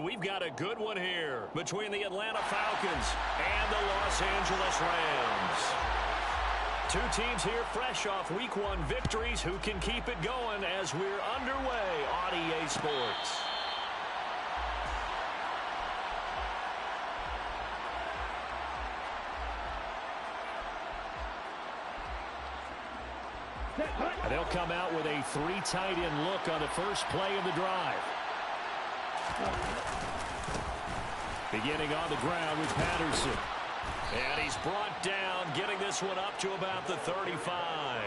And we've got a good one here between the Atlanta Falcons and the Los Angeles Rams. Two teams here fresh off Week 1 victories who can keep it going as we're underway on EA Sports. They'll come out with a 3 tight end look on the first play of the drive. Beginning on the ground with Patterson. And he's brought down, getting this one up to about the 35.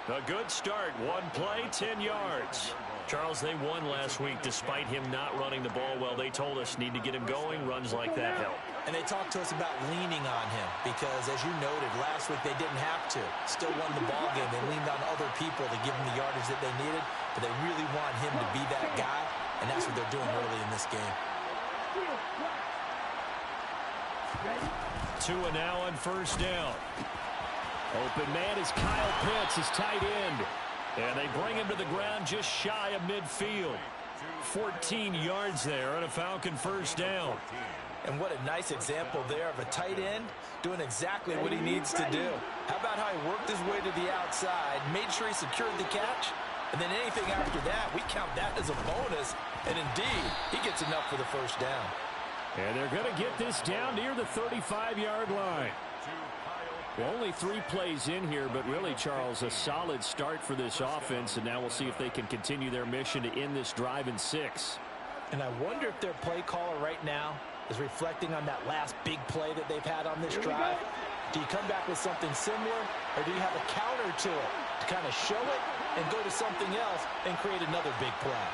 A good start. One play, 10 yards. Charles, they won last week despite him not running the ball well. They told us need to get him going. Runs like that help. And they talked to us about leaning on him because, as you noted, last week they didn't have to. Still won the ball game. They leaned on other people to give him the yardage that they needed, but they really want him to be that guy, and that's what they're doing early in this game. 2 and now on first down. Open man is Kyle Pitts, his tight end. And they bring him to the ground just shy of midfield. 14 yards there on a Falcon first down. And what a nice example there of a tight end doing exactly what he needs to do. How about how he worked his way to the outside, made sure he secured the catch, and then anything after that, we count that as a bonus. And indeed, he gets enough for the first down. And they're going to get this down near the 35-yard line. Well, only 3 plays in here, but really, Charles, a solid start for this offense, and now we'll see if they can continue their mission to end this drive in 6. And I wonder if their play caller right now is reflecting on that last big play that they've had on this drive. Do you come back with something similar, or do you have a counter to it to kind of show it and go to something else and create another big play?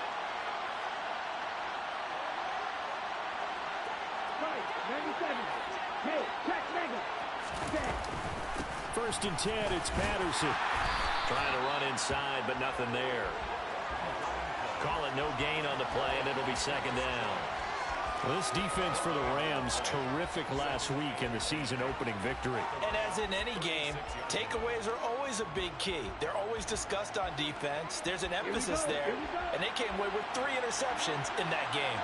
First and 10, it's Patterson. Trying to run inside, but nothing there. Call it no gain on the play, and it'll be second down. Well, this defense for the Rams, terrific last week in the season-opening victory. And as in any game, takeaways are always a big key. They're always discussed on defense. There's an emphasis there, and they came away with 3 interceptions in that game.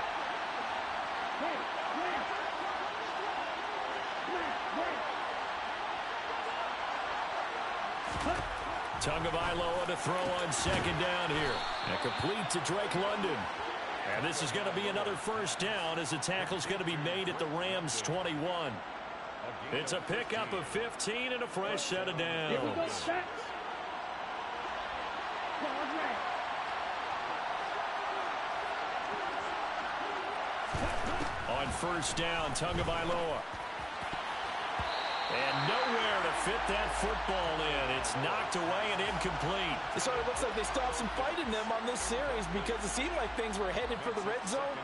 Tagovailoa to throw on second down here. And complete to Drake London. And this is going to be another first down as the tackle's going to be made at the Rams 21. It's a pickup of 15 and a fresh set of downs. On first down, Tagovailoa. And nowhere to fit that football in. It's knocked away and incomplete. It sort of looks like they still have some fight in them on this series because it seemed like things were headed for the red zone.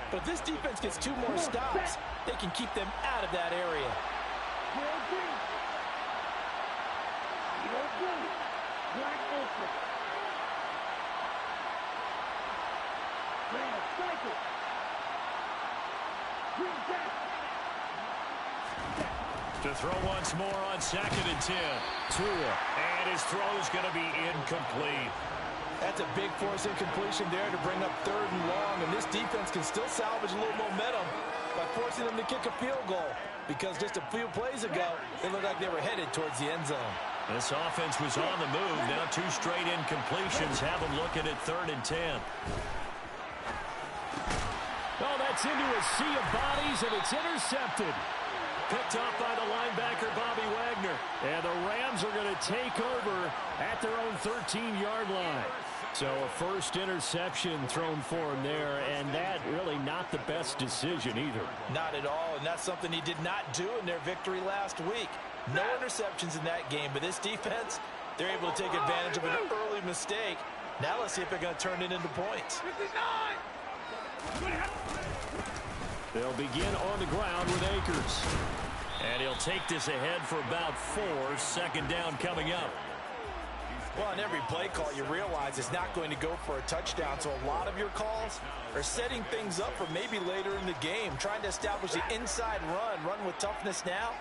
But if this defense gets 2 more stops, they can keep them out of that area. To throw once more on second and 10. Tua. And his throw is going to be incomplete. That's a big force incompletion there to bring up 3rd and long. And this defense can still salvage a little momentum by forcing them to kick a field goal. Because just a few plays ago, it looked like they were headed towards the end zone. This offense was on the move. Now 2 straight incompletions have them looking at 3rd and 10. Oh, that's into a sea of bodies, and it's intercepted. Picked off by the linebacker, Bobby Wagner. And the Rams are going to take over at their own 13-yard line. So a first interception thrown for him there, and that really not the best decision either. Not at all, and that's something he did not do in their victory last week. No interceptions in that game, but this defense, they're able to take advantage of an early mistake. Now let's see if they're going to turn it into points. They'll begin on the ground with Akers. And he'll take this ahead for about 4. Second down coming up. Well, on every play call, you realize it's not going to go for a touchdown. So a lot of your calls are setting things up for maybe later in the game, trying to establish the inside run with toughness now,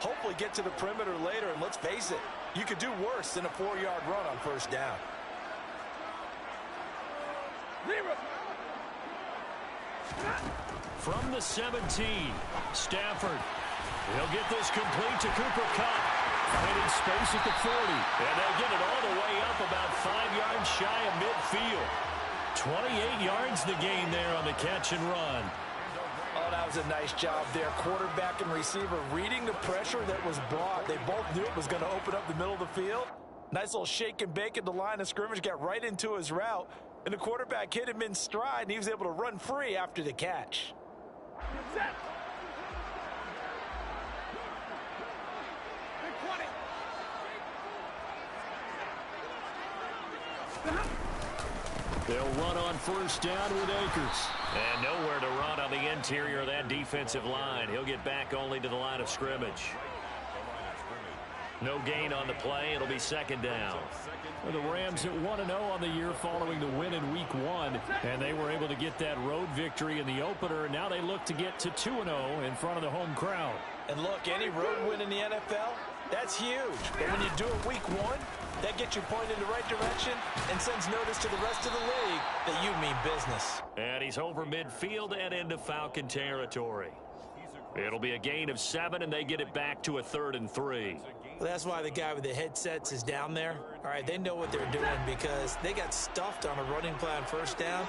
hopefully get to the perimeter later. And let's face it, you could do worse than a 4-yard run on first down. From the 17, Stafford. He'll get this complete to Cooper Kupp. Finding space at the 40. And they'll get it all the way up about 5 yards shy of midfield. 28 yards the gain there on the catch and run. Oh, that was a nice job there. Quarterback and receiver reading the pressure that was brought. They both knew it was going to open up the middle of the field. Nice little shake and bake at the line of scrimmage. Got right into his route. And the quarterback hit him in stride, and he was able to run free after the catch. Set. They'll run on first down with Akers. And nowhere to run on the interior of that defensive line. He'll get back only to the line of scrimmage. No gain on the play. It'll be second down. Well, the Rams at 1-0 on the year following the win in Week 1. And they were able to get that road victory in the opener. And now they look to get to 2-0 in front of the home crowd. And look, any road win in the NFL, that's huge. But when you do it Week 1, that gets you pointed in the right direction and sends notice to the rest of the league that you mean business. And he's over midfield and into Falcon territory. It'll be a gain of 7, and they get it back to a 3rd and 3. Well, that's why the guy with the headsets is down there. All right, they know what they're doing because they got stuffed on a running play on first down.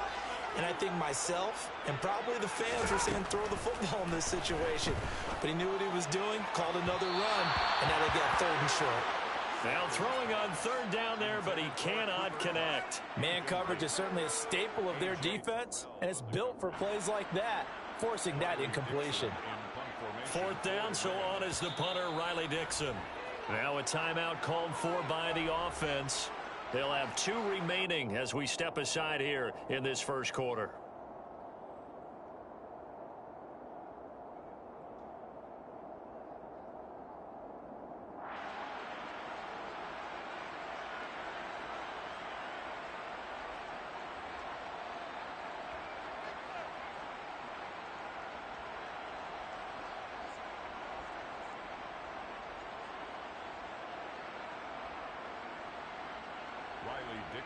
And I think myself and probably the fans were saying throw the football in this situation. But he knew what he was doing, called another run, and now they got 3rd and short. Now throwing on 3rd down there, but he cannot connect. Man coverage is certainly a staple of their defense, and it's built for plays like that, forcing that incompletion. 4th down, so on is the punter, Riley Dixon. Now a timeout called for by the offense. They'll have 2 remaining as we step aside here in this first quarter.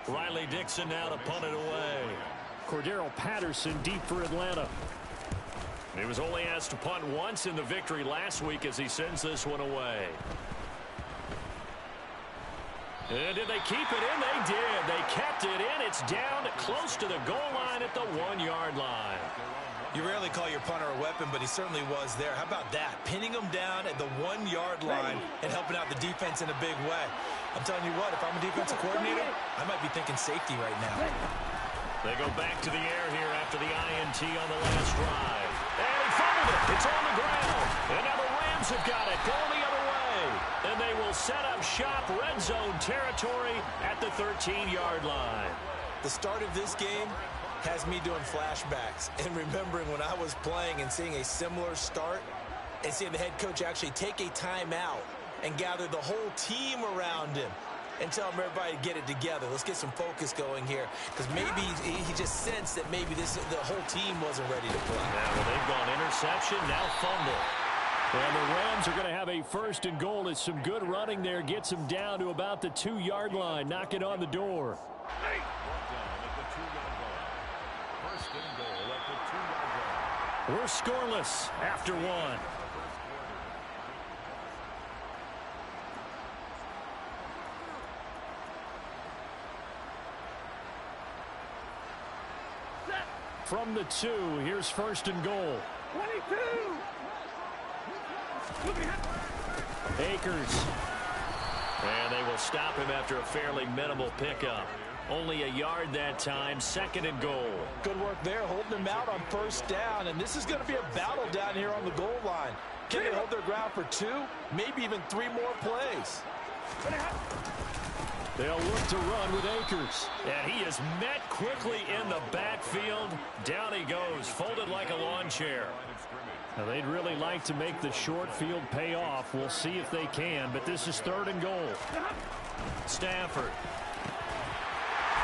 Riley Dixon now to punt it away. Cordero Patterson deep for Atlanta. He was only asked to punt once in the victory last week as he sends this one away. And did they keep it in? They did. They kept it in. It's down close to the goal line at the 1-yard line. You rarely call your punter a weapon, but he certainly was there. How about that? Pinning him down at the 1-yard line and helping out the defense in a big way. I'm telling you what, if I'm a defensive coordinator, I might be thinking safety right now. They go back to the air here after the INT on the last drive. And he fumbled it. It's on the ground. And now the Rams have got it going the other way. And they will set up shop red zone territory at the 13-yard line. The start of this game has me doing flashbacks and remembering when I was playing and seeing a similar start and seeing the head coach actually take a timeout and gather the whole team around him and tell him everybody to get it together. Let's get some focus going here because maybe he just sensed that maybe the whole team wasn't ready to play. Yeah, well, they've gone interception, now fumble. And the Rams are going to have a 1st and goal as some good running there gets them down to about the 2-yard line, knocking on the door. We're scoreless after 1. From the 2, here's 1st and goal. 22. Akers. And they will stop him after a fairly minimal pickup. Only a yard that time, 2nd and goal. Good work there, holding him out on first down. And this is going to be a battle down here on the goal line. Can they hold their ground for 2, maybe even 3 more plays? They'll look to run with Akers. And he is met quickly in the backfield. Down he goes, folded like a lawn chair. Now, they'd really like to make the short field pay off. We'll see if they can, but this is 3rd and goal. Stafford.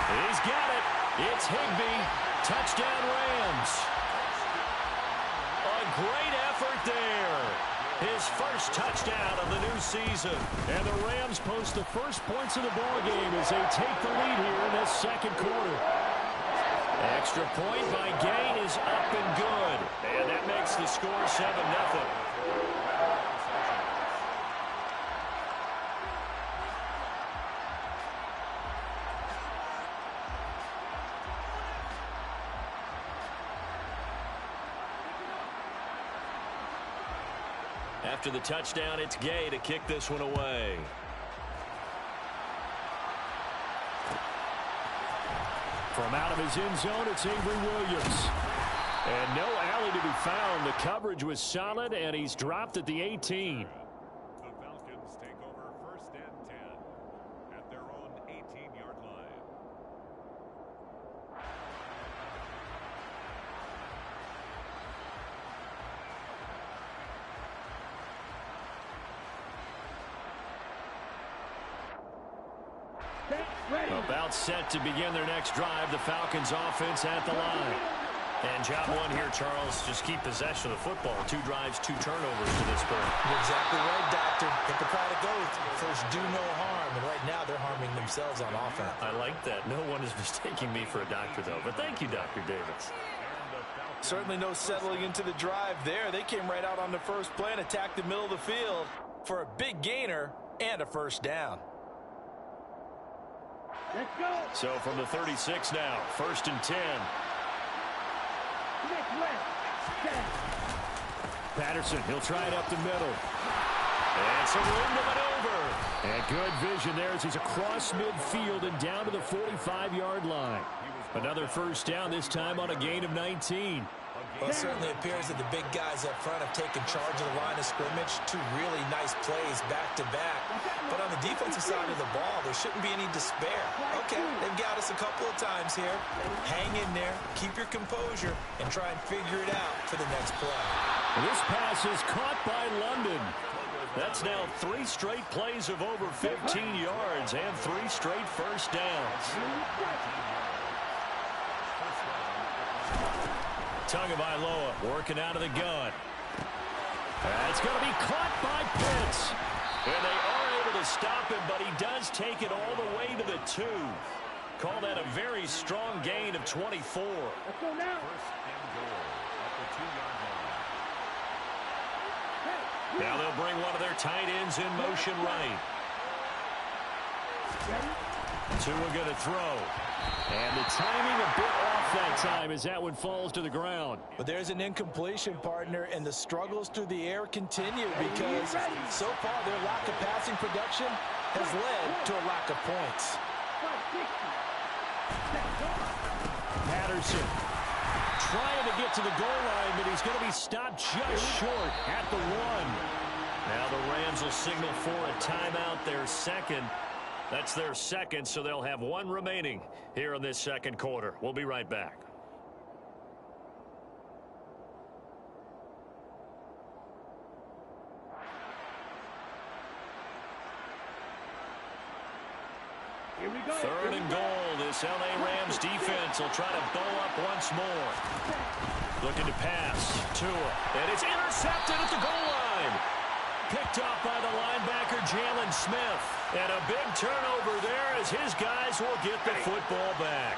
He's got it. It's Higbee. Touchdown Rams. A great effort there. His first touchdown of the new season. And the Rams post the first points of the ballgame as they take the lead here in this 2nd quarter. Extra point by Gain is up and good. And that makes the score 7-0. After the touchdown, it's Gay to kick this one away. From out of his end zone, it's Avery Williams. And no alley to be found. The coverage was solid, and he's dropped at the 18. The Falcons take over 1st and 10 at their own 18-yard line. About set to begin their next drive. The Falcons offense at the line. And job one here, Charles, just keep possession of the football. 2 drives, 2 turnovers to this point. You're exactly right, Doctor. Hippocratic oath. First, do no harm. And right now, they're harming themselves on offense. I like that. No one is mistaking me for a doctor, though. But thank you, Dr. Davis. Certainly no settling into the drive there. They came right out on the first play and attacked the middle of the field for a big gainer and a first down. Let's go. So from the 36 now, 1st and 10. Patterson, he'll try it up the middle. And some room to maneuver. And good vision there as he's across midfield and down to the 45-yard line. Another first down, this time on a gain of 19. Well, it certainly appears that the big guys up front have taken charge of the line of scrimmage. 2 really nice plays back-to-back. But on the defensive side of the ball, there shouldn't be any despair. Okay, they've got us a couple of times here. Hang in there, keep your composure, and try and figure it out for the next play. This pass is caught by London. That's now 3 straight plays of over 15 yards and 3 straight first downs. Tagovailoa working out of the gun. That's going to be caught by Pitts. And they are able to stop him, but he does take it all the way to the 2. Call that a very strong gain of 24. Let's go now. Now they'll bring one of their tight ends in motion right. Tua going to throw. And the timing a bit off that time as that one falls to the ground. But there's an incompletion, partner, and the struggles through the air continue because so far their lack of passing production has led to a lack of points. Patterson trying to get to the goal line, but he's going to be stopped just short at the 1. Now the Rams will signal for a timeout, their second. That's their second, so they'll have 1 remaining here in this second quarter. We'll be right back. Here we go. 3rd and goal. This LA Rams defense will try to bow up once more. Looking to pass. Tua. And it's intercepted at the goal line. Picked off by the linebacker, Jalen Smith. And a big turnover there as his guys will get the football back.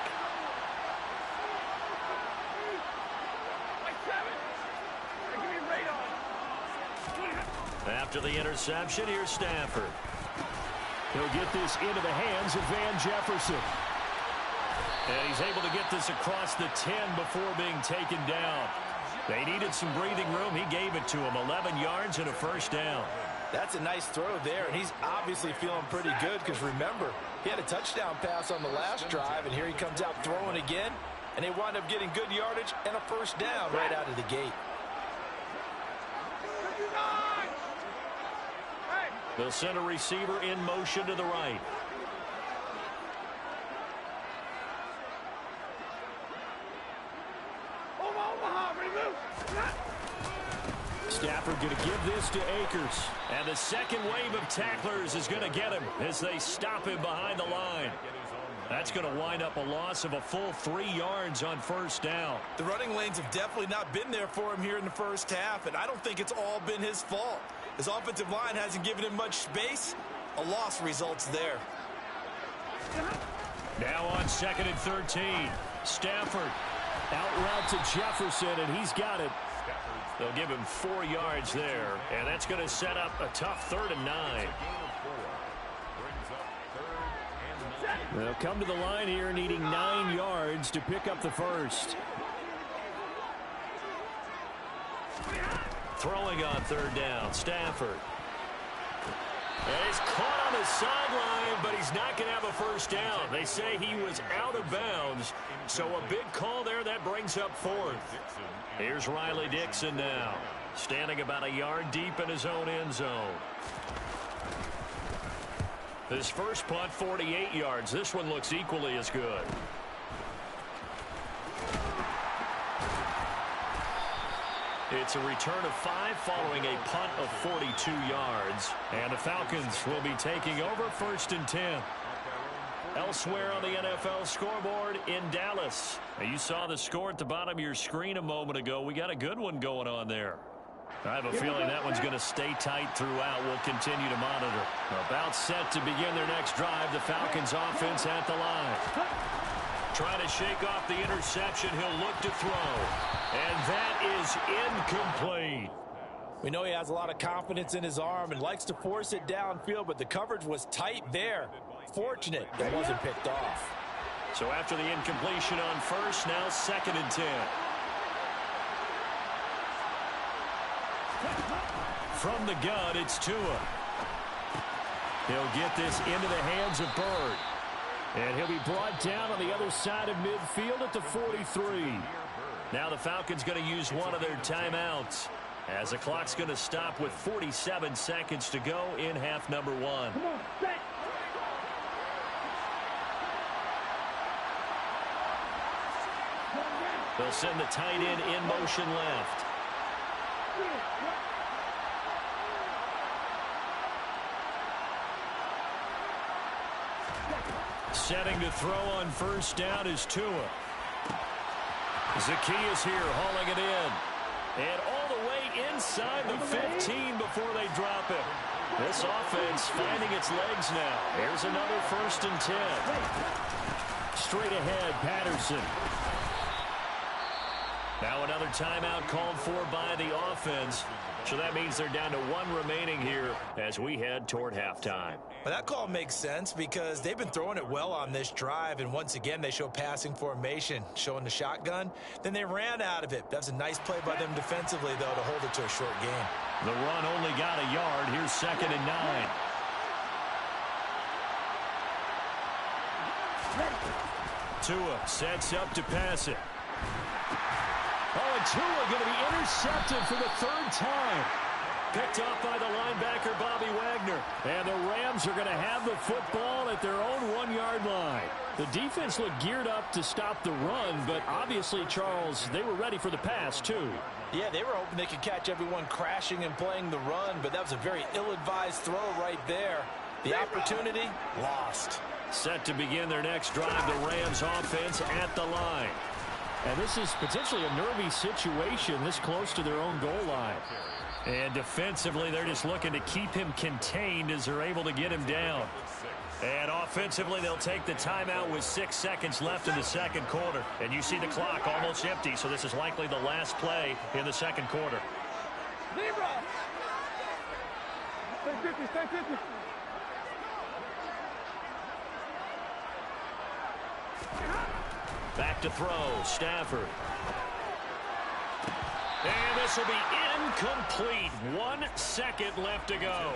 After the interception, here's Stafford. He'll get this into the hands of Van Jefferson. And he's able to get this across the 10 before being taken down. They needed some breathing room. He gave it to him. 11 yards and a first down. That's a nice throw there, and he's obviously feeling pretty good because, remember, he had a touchdown pass on the last drive, and here he comes out throwing again, and they wind up getting good yardage and a first down right out of the gate. They'll send a receiver in motion to the right. Stafford going to give this to Akers. And the second wave of tacklers is going to get him as they stop him behind the line. That's going to wind up a loss of a full 3 yards on first down. The running lanes have definitely not been there for him here in the first half, and I don't think it's all been his fault. His offensive line hasn't given him much space. A loss results there. Now on 2nd and 13. Stafford out route to Jefferson, and he's got it. They'll give him 4 yards there, and that's going to set up a tough 3rd and 9. They'll come to the line here needing 9 yards to pick up the first. Throwing on 3rd down, Stafford. And he's caught on the sideline, but he's not going to have a first down. They say he was out of bounds, so a big call there that brings up 4th. Here's Riley Dixon now, standing about a yard deep in his own end zone. His first punt, 48 yards. This one looks equally as good. It's a return of 5 following a punt of 42 yards. And the Falcons will be taking over 1st and 10. Elsewhere on the NFL scoreboard in Dallas. Now, you saw the score at the bottom of your screen a moment ago. We got a good one going on there. I have a feeling that one's going to stay tight throughout. We'll continue to monitor. About set to begin their next drive. The Falcons offense at the line. Trying to shake off the interception. He'll look to throw. And that is incomplete. We know he has a lot of confidence in his arm and likes to force it downfield, but the coverage was tight there. Fortunate that wasn't picked off. So after the incompletion on first, now 2nd and 10. From the gun, it's Tua. He'll get this into the hands of Bird. And he'll be brought down on the other side of midfield at the 43. Now the Falcons going to use one of their timeouts, as the clock's going to stop with 47 seconds to go in half number 1. Come on, set. They'll send the tight end in motion left. Setting to throw on first down is Tua. Zacchaeus here hauling it in. And all the way inside the 15 before they drop it. This offense finding its legs now. Here's another 1st and 10. Straight ahead, Patterson. Now another timeout called for by the offense. So that means they're down to 1 remaining here as we head toward halftime. Well, that call makes sense because they've been throwing it well on this drive, and once again they show passing formation, showing the shotgun. Then they ran out of it. That's a nice play by them defensively, though, to hold it to a short game. The run only got a yard. Here's 2nd and 9. Tua sets up to pass it. Oh, and Tua going to be intercepted for the 3rd time. Picked off by the linebacker, Bobby Wagner. And the Rams are going to have the football at their own 1-yard line. The defense looked geared up to stop the run, but obviously, Charles, they were ready for the pass, too. Yeah, they were hoping they could catch everyone crashing and playing the run, but that was a very ill-advised throw right there. The opportunity, lost. Set to begin their next drive, the Rams offense at the line. And this is potentially a nervy situation this close to their own goal line. And defensively, they're just looking to keep him contained as they're able to get him down. And offensively, they'll take the timeout with 6 seconds left in the 2nd quarter. And you see the clock almost empty, so this is likely the last play in the 2nd quarter. Stay 50. Back to throw, Stafford. And this will be incomplete. 1 second left to go.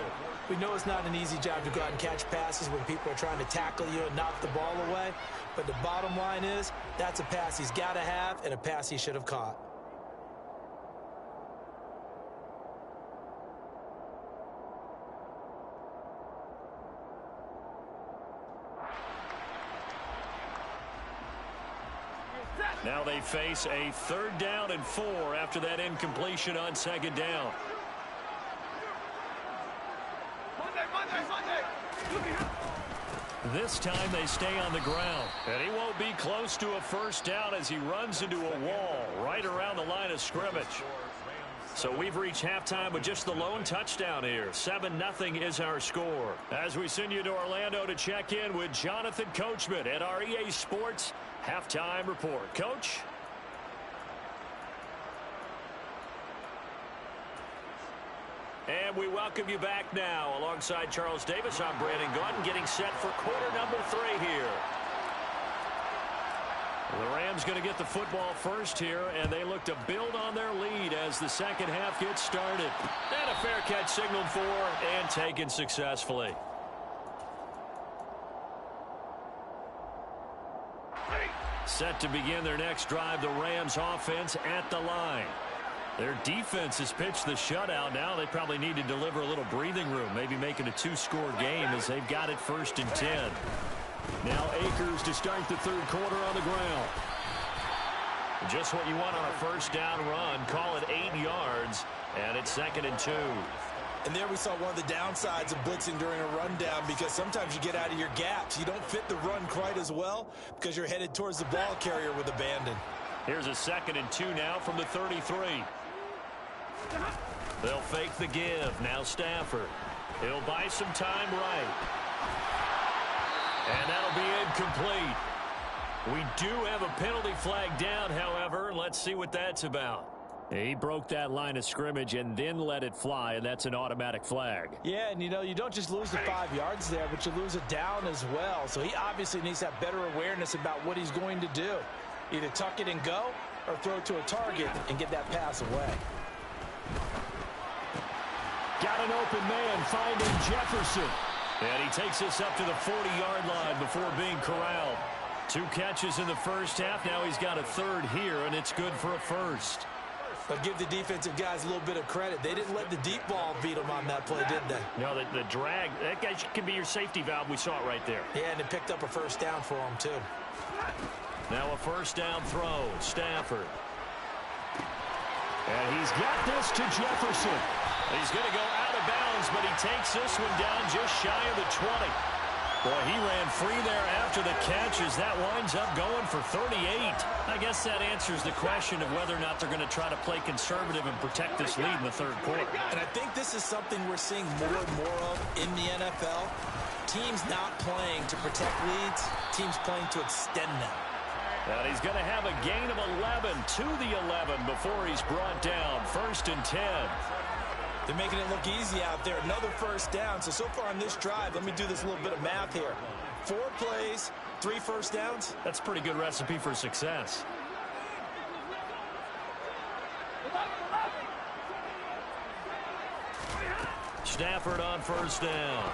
We know it's not an easy job to go out and catch passes when people are trying to tackle you and knock the ball away. But the bottom line is, that's a pass he's got to have and a pass he should have caught. Now they face a 3rd down and 4 after that incompletion on 2nd down. This time they stay on the ground. And he won't be close to a first down as he runs into a wall right around the line of scrimmage. So we've reached halftime with just the lone touchdown here. 7-0 is our score. As we send you to Orlando to check in with Jonathan Coachman at our EA Sports Halftime report. Coach? And we welcome you back now. Alongside Charles Davis, I'm Brandon Gaudin, getting set for quarter number 3 here. The Rams going to get the football first here, and they look to build on their lead as the second half gets started. And a fair catch signaled for and taken successfully. Set to begin their next drive, the Rams offense at the line. Their defense has pitched the shutout. Now they probably need to deliver a little breathing room, maybe make it a 2-score game as they've got it 1st and 10. Now Akers to start the third quarter on the ground. Just what you want on a first down run. Call it 8 yards, and it's 2nd and 2. And there we saw one of the downsides of blitzing during a rundown, because sometimes you get out of your gaps. You don't fit the run quite as well because you're headed towards the ball carrier with abandon. Here's a 2nd and 2 now from the 33. They'll fake the give. Now Stafford. He'll buy some time right. And that'll be incomplete. We do have a penalty flag down, however. Let's see what that's about. He broke that line of scrimmage and then let it fly, and that's an automatic flag. Yeah, and you don't just lose the 5 yards there, but you lose it down as well. So he obviously needs to have better awareness about what he's going to do. Either tuck it and go or throw it to a target and get that pass away. Got an open man finding Jefferson. And he takes this up to the 40-yard line before being corralled. 2 catches in the first half. Now he's got a third here, and it's good for a first. But give the defensive guys a little bit of credit. They didn't let the deep ball beat them on that play, did they? No, the drag, that guy can be your safety valve. We saw it right there. Yeah, and it picked up a first down for him, too. Now a first down throw. Stafford. And he's got this to Jefferson. He's going to go out of bounds, but he takes this one down just shy of the 20. Boy, he ran free there after the catch as that winds up going for 38. I guess that answers the question of whether or not they're going to try to play conservative and protect this lead in the third quarter. And I think this is something we're seeing more and more of in the NFL. Teams not playing to protect leads, teams playing to extend them. And he's going to have a gain of 11 to the 11 before he's brought down. 1st and 10. They're making it look easy out there. Another first down. So far on this drive, let me do this little bit of math here. 4 plays, 3 first downs. That's a pretty good recipe for success. Stafford on first down.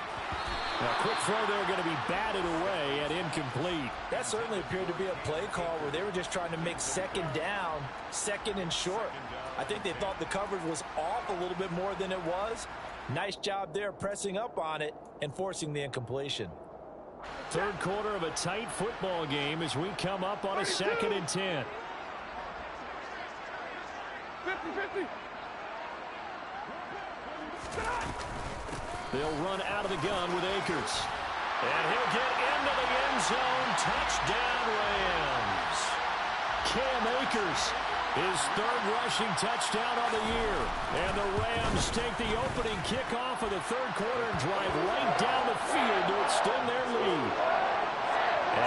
Now, quick throw there going to be batted away and incomplete. That certainly appeared to be a play call where they were just trying to make second down, 2nd and short. I think they thought the coverage was off a little bit more than it was. Nice job there pressing up on it and forcing the incompletion. Third quarter of a tight football game as we come up on a 2nd and 10. 50-50. They'll run out of the gun with Akers. And he'll get into the end zone. Touchdown, Rams. Cam Akers, his 3rd rushing touchdown on the year. And the Rams take the opening kickoff of the third quarter and drive right down the field to extend their lead.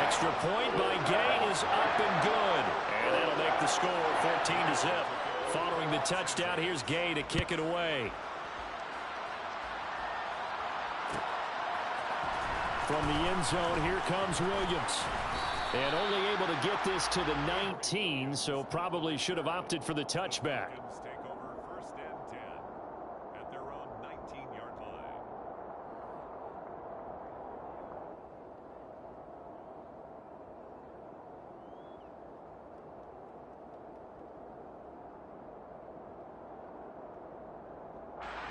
Extra point by Gay is up and good. And that'll make the score 14-0. Following the touchdown, here's Gay to kick it away. From the end zone, here comes Williams. And only able to get this to the 19, so probably should have opted for the touchback. Falcons take over 1st and 10 at their own 19-yard line.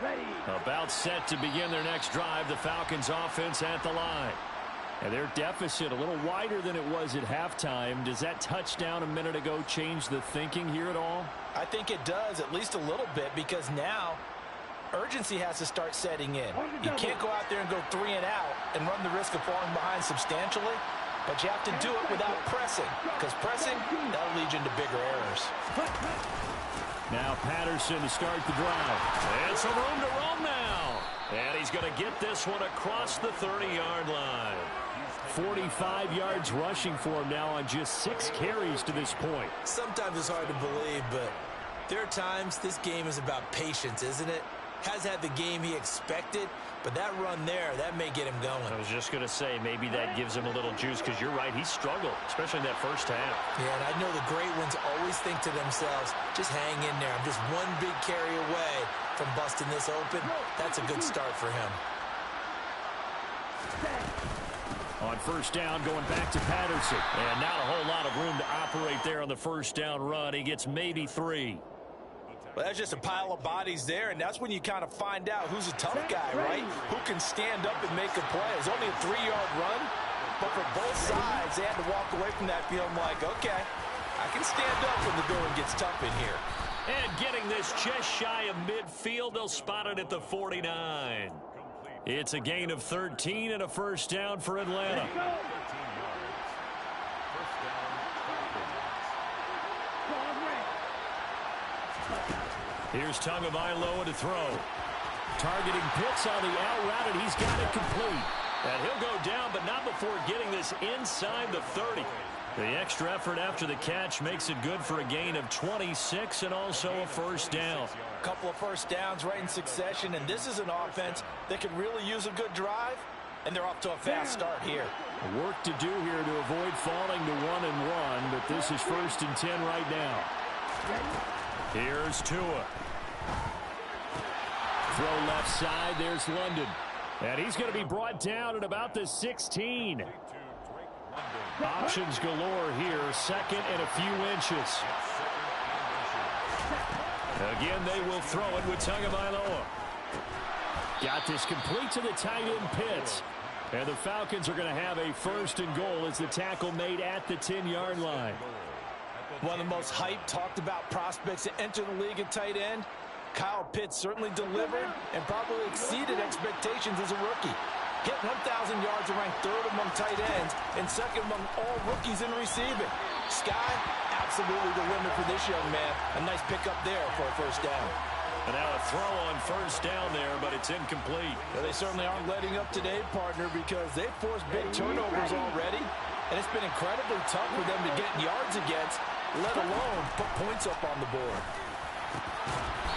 Ready. About set to begin their next drive, the Falcons offense at the line. And their deficit a little wider than it was at halftime. Does that touchdown a minute ago change the thinking here at all? I think it does, at least a little bit, because now urgency has to start setting in. You can't go out there and go 3 and out and run the risk of falling behind substantially, but you have to do it without pressing, because pressing, that'll lead you into bigger errors. Now Patterson to start the drive. And some room to roam now. And he's going to get this one across the 30-yard line. 45 yards rushing for him now on just 6 carries to this point. Sometimes it's hard to believe, but there are times this game is about patience, isn't it? Has had the game he expected, but that run there, that may get him going. I was just going to say, maybe that gives him a little juice, because you're right, he struggled, especially in that first half. Yeah, and I know the great ones always think to themselves, just hang in there. I'm just one big carry away from busting this open. That's a good start for him. On first down, going back to Patterson. And not a whole lot of room to operate there on the first down run. He gets maybe 3. Well, that's just a pile of bodies there, and that's when you kind of find out who's a tough guy, right? Who can stand up and make a play. It's only a 3-yard run, but for both sides, they had to walk away from that feeling like, okay, I can stand up when the going gets tough in here. And getting this just shy of midfield, they'll spot it at the 49. It's a gain of 13 and a first down for Atlanta. Here's Tagovailoa to throw. Targeting Pitts on the out route, and he's got it complete. And he'll go down, but not before getting this inside the 30. The extra effort after the catch makes it good for a gain of 26 and also a first down. A couple of first downs right in succession, and this is an offense that could really use a good drive, and they're off to a fast start here. Work to do here to avoid falling to 1-1, but this is 1st and 10 right now. Here's Tua. Throw left side. There's London. And he's going to be brought down at about the 16. Options galore here. 2nd and a few inches. Again, they will throw it with Tagovailoa. Got this complete to the tight end Pitts. And the Falcons are going to have a 1st and goal as the tackle made at the 10-yard line. One of the most hyped, talked about prospects to enter the league at tight end. Kyle Pitts certainly delivered and probably exceeded expectations as a rookie. Hit 1,000 yards and ranked 3rd among tight ends and 2nd among all rookies in receiving. Sky, absolutely the limit for this young man. A nice pickup there for a first down. And now a throw on first down there, but it's incomplete. Well, they certainly aren't letting up today, partner, because they've forced big turnovers already. And it's been incredibly tough for them to get yards against, let alone put points up on the board.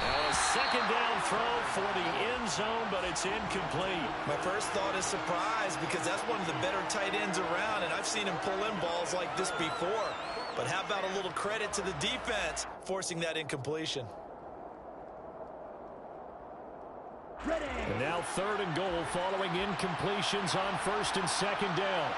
Now a 2nd down throw for the end zone, but it's incomplete. My first thought is surprise, because that's one of the better tight ends around, and I've seen him pull in balls like this before. But how about a little credit to the defense forcing that incompletion? And now 3rd and goal following incompletions on 1st and 2nd down.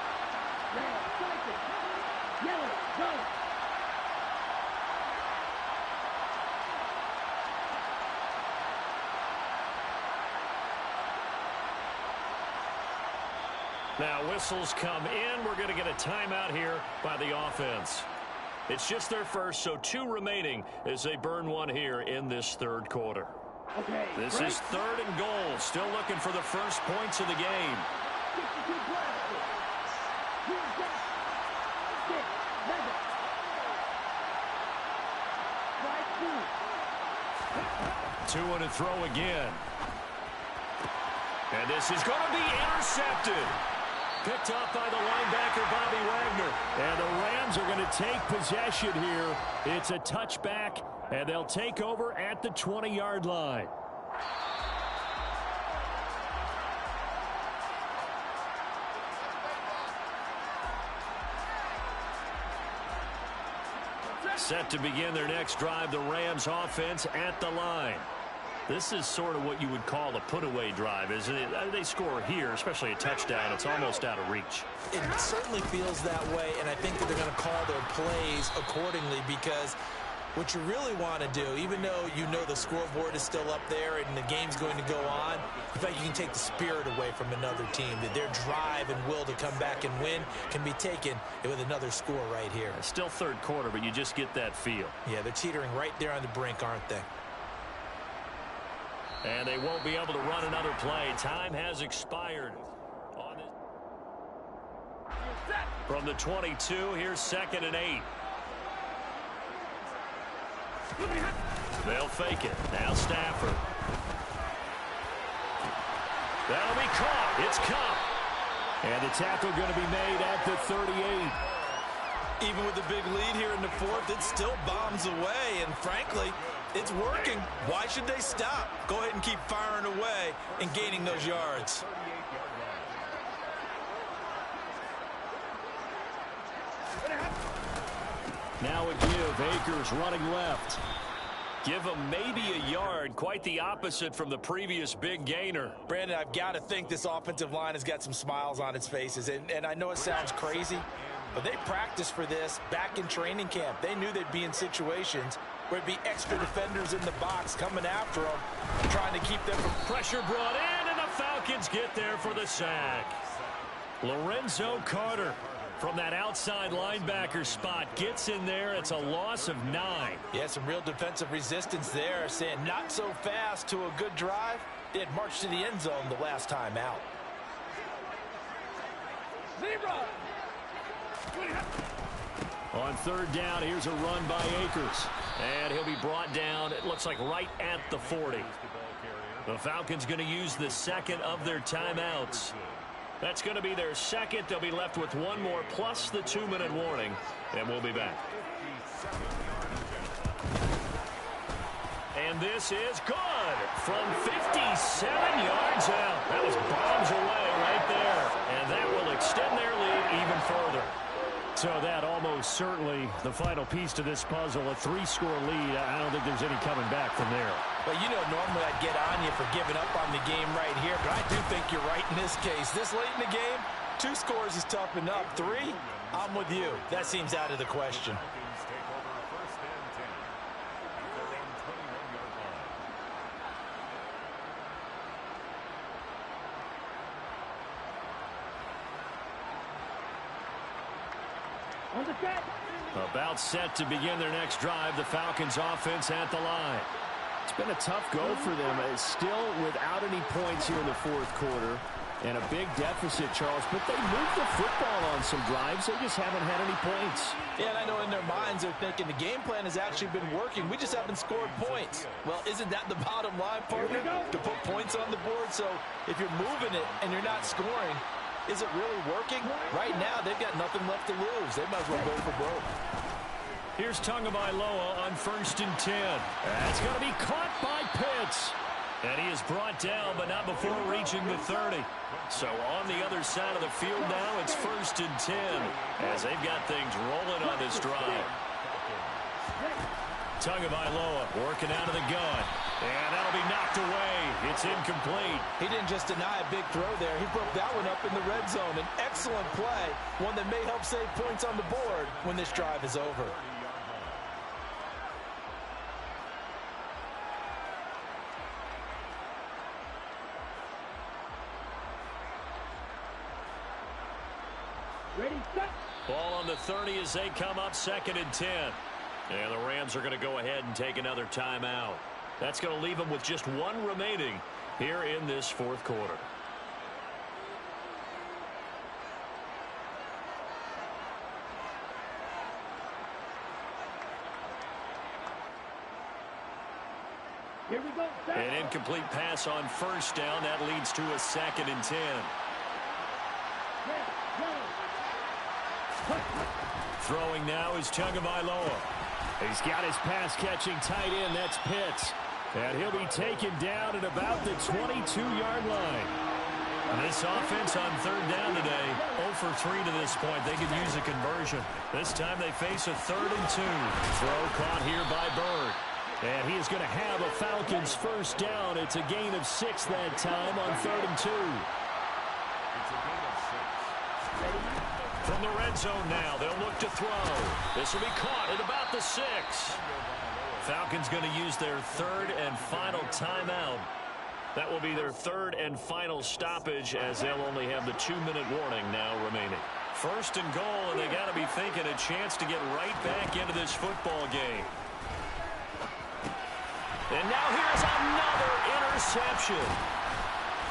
Now whistles come in. We're going to get a timeout here by the offense. It's just their first, so 2 remaining as they burn one here in this 3rd quarter. Okay, this is 3rd and goal. Still looking for the first points of the game. 2 and a throw again. And this is going to be intercepted. Picked up by the linebacker, Bobby Wagner. And the Rams are going to take possession here. It's a touchback, and they'll take over at the 20-yard line. Set to begin their next drive, the Rams offense at the line. This is sort of what you would call a put-away drive, isn't it? They score here, especially a touchdown. It's almost out of reach. It certainly feels that way, and I think that they're going to call their plays accordingly, because what you really want to do, even though you know the scoreboard is still up there and the game's going to go on, in fact, you can take the spirit away from another team. That their drive and will to come back and win can be taken with another score right here. It's still 3rd quarter, but you just get that feel. Yeah, they're teetering right there on the brink, aren't they? And they won't be able to run another play. Time has expired. From the 22, here's 2nd and 8. They'll fake it. Now Stafford. That'll be caught. It's Cup. And the tackle going to be made at the 38. Even with the big lead here in the fourth, it still bombs away. And frankly, it's working. Why should they stop? Go ahead and keep firing away and gaining those yards. Now a give. Akers running left. Give him maybe a yard. Quite the opposite from the previous big gainer. Brandon, I've got to think this offensive line has got some smiles on its faces. And I know it sounds crazy, but they practiced for this back in training camp. They knew they'd be in situations where it'd be extra defenders in the box coming after them, trying to keep them from... Pressure brought in, and the Falcons get there for the sack. Lorenzo Carter from that outside linebacker spot gets in there. It's a loss of 9. Yeah, some real defensive resistance there, saying not so fast to a good drive. They had marched to the end zone the last time out. Zebra. On third down, here's a run by Akers. And he'll be brought down, it looks like right at the 40. The Falcons going to use the second of their timeouts. That's going to be their second. They'll be left with one more plus the 2-minute warning. And we'll be back. And this is good from 57 yards out. That was bombs away right there. And that will extend their lead even further. So that almost certainly the final piece to this puzzle, a 3-score lead. I don't think there's any coming back from there. Well, you know, normally I'd get on you for giving up on the game right here, but I do think you're right in this case. This late in the game, 2 scores is tough enough. 3, I'm with you. That seems out of the question. On the set. About set to begin their next drive. The Falcons offense at the line. It's been a tough go for them. It's still without any points here in the fourth quarter. And a big deficit, Charles. But they moved the football on some drives. They just haven't had any points. Yeah, and I know in their minds they're thinking the game plan has actually been working. We just haven't scored points. Well, isn't that the bottom line, partner? To put points on the board. So if you're moving it and you're not scoring, is it really working? Right now, they've got nothing left to lose. They might as well go for broke. Here's Tagovailoa on 1st and 10. That's going to be caught by Pitts. And he is brought down, but not before reaching the 30. So on the other side of the field now, it's 1st and 10 as they've got things rolling on this drive. Tagovailoa working out of the gun. And that'll be knocked away. It's incomplete. He didn't just deny a big throw there. He broke that one up in the red zone. An excellent play, one that may help save points on the board when this drive is over. Ready, set. Ball on the 30 as they come up 2nd and 10. And the Rams are going to go ahead and take another timeout. That's going to leave them with just 1 remaining here in this fourth quarter. Here we go. Set. An incomplete pass on 1st down. That leads to a 2nd and 10. Throwing now is Tagovailoa. He's got his pass-catching tight end. That's Pitts. And he'll be taken down at about the 22-yard line. And this offense on 3rd down today, 0 for 3 to this point. They could use a conversion. This time they face a 3rd and 2. Throw caught here by Bird. And he is going to have a Falcons 1st down. It's a gain of 6 that time on 3rd and 2. From the red zone now, they'll look to throw. This will be caught at about the 6. Falcons going to use their 3rd and final timeout. That will be their 3rd and final stoppage as they'll only have the 2-minute warning now remaining. 1st and goal, and they got to be thinking a chance to get right back into this football game. And now here's another interception.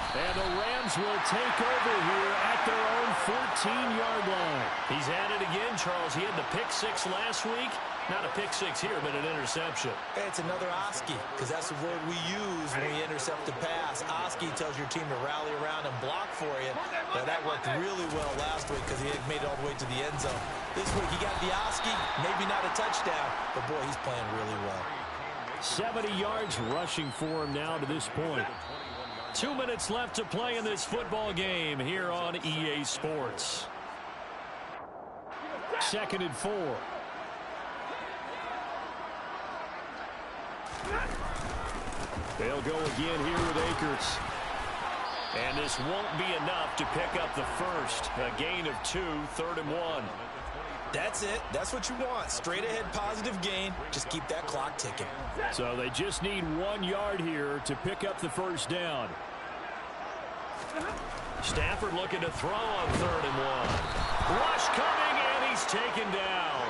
And the Rams will take over here at their own 14-yard line. He's at it again, Charles. He had the pick 6 last week. Not a pick six here, but an interception. It's another Oski, because that's the word we use when we intercept the pass. Oski tells your team to rally around and block for you. But that worked really well last week because he had made it all the way to the end zone. This week he got the Oski, maybe not a touchdown, but boy, he's playing really well. 70 yards rushing for him now to this point. 2 minutes left to play in this football game here on EA Sports. 2nd and 4. They'll go again here with Akers. And this won't be enough to pick up the first. A gain of 2, 3rd and 1. That's it. That's what you want. Straight ahead positive gain. Just keep that clock ticking. So they just need 1 yard here to pick up the first down. Stafford looking to throw on 3rd and 1. Rush coming, and he's taken down.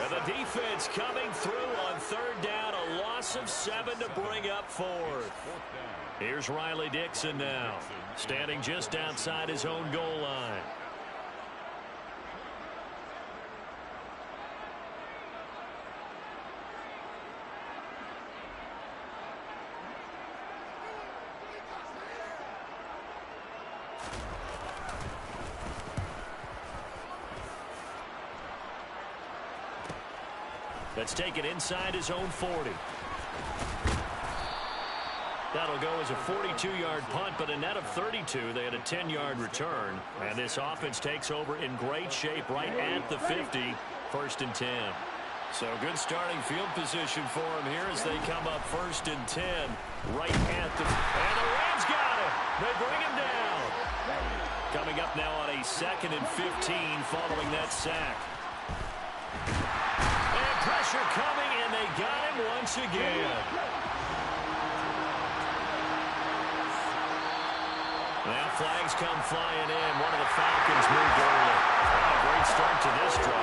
And the defense coming through on 3rd down. A loss of 7 to bring up 4th. Here's Riley Dixon now, standing just outside his own goal line. Let's take it inside his own 40. That'll go as a 42-yard punt, but a net of 32. They had a 10-yard return. And this offense takes over in great shape right at the 50. 1st and 10. So good starting field position for him here as they come up 1st and 10. Right at the... And the Rams got him. They bring him down. Coming up now on a 2nd and 15 following that sack. And pressure coming, and they got him once again. Now flags come flying in. One of the Falcons moved early. A great start to this drive.